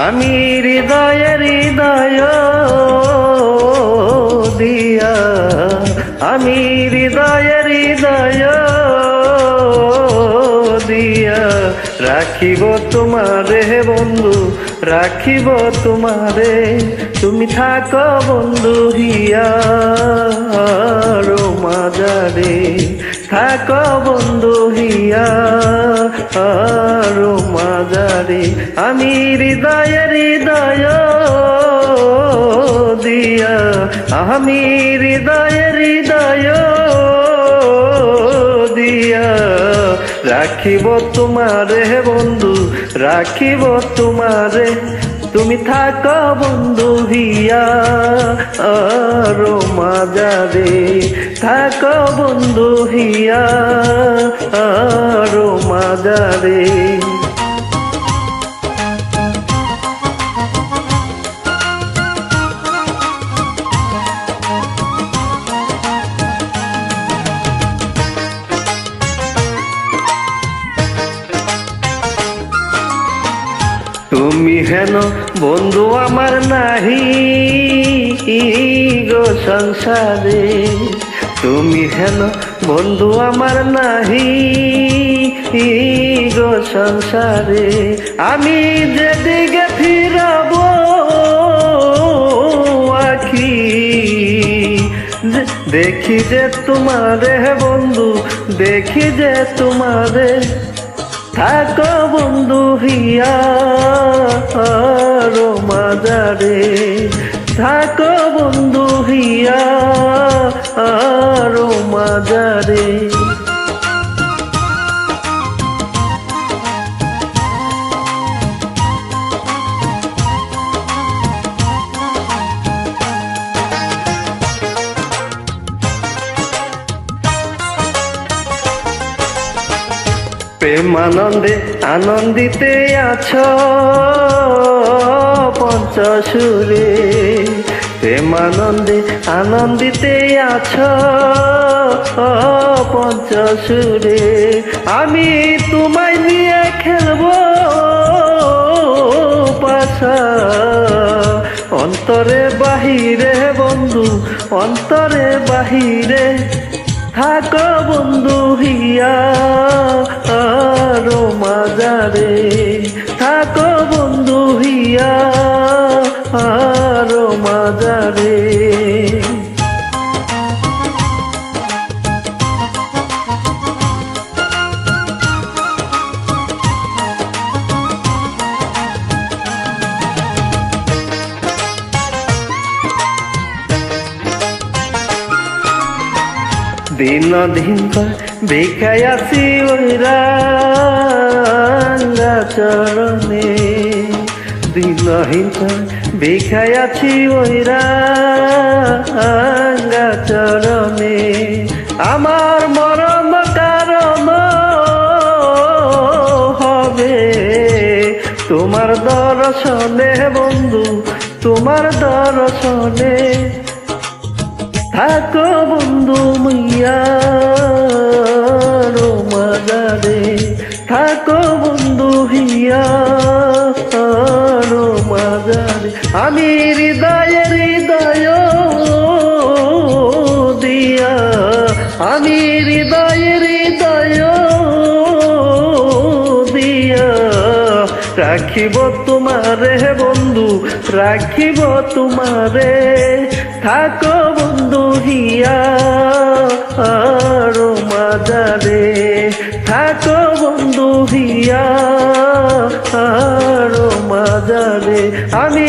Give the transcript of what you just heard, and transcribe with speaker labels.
Speaker 1: আমি হৃদয়ে হৃদয় দিয়া, আমি হৃদয়ে হৃদয় দিয়া রাখিব তোমারে বন্ধু, রাখিব তোমারে। তুমি থাকো বন্ধু হিয়া মাজারে, থাকো বন্ধু হিয়া মাজারে। আমি হৃদয়ে হৃদয় দিয়া, আমি হৃদয়ে হৃদয় দিয়া রাখিব তোমারে বন্ধু, রাখিব তোমারে। তুমি থাকো বন্ধু হিয়া মাজারে, থাকো বন্ধু হিয়া মাজারে। তুমি হেন বন্ধু আমার নাহি গো সংসারে, তুমি হেন বন্ধু আমার নাহি গো সংসারে। আমি যেদিকে ফিরাব আখি, দেখি যে তোমারে বন্ধু, দেখি যে তোমারে। থাকো বন্ধু হিয়া মাজারে, থাকো বন্ধু হিয়া মাজারে। প্রেমানন্দে আনন্দিতে আছো পঞ্চসুরে, প্রেমানন্দে আনন্দিতে আছো পঞ্চসুরে। আমি তোমায় নিয়ে খেলবো পাশা, অন্তরে বাহিরে বন্ধু, অন্তরে বাহিরে। থাকো বন্ধু হিয়া মাজারে, থাকো বন্ধু হিয়া মাজারে। দিন দিন ভিখাই আছি ওই রাঙ্গা চরণে, দিন দিন ভিখাই আছি ওই রাঙ্গা চরণে। আমার মরণ কারণ হবে তোমার দর্শনে বন্ধু, তোমার দর্শনে। থাকো বন্ধু মিয়া মাজারে, থাকো বন্ধু হিয়া মাজারে। আমি হৃদয়ে হৃদয় দিয়া, আমি হৃদয়ে হৃদয় দিয়া রাখিব তোমারে বন্ধু, রাখিব তোমারে। থাকো বন্ধু হিয়া মাজারে, থাকো বন্ধু হিয়া মাজারে। আমি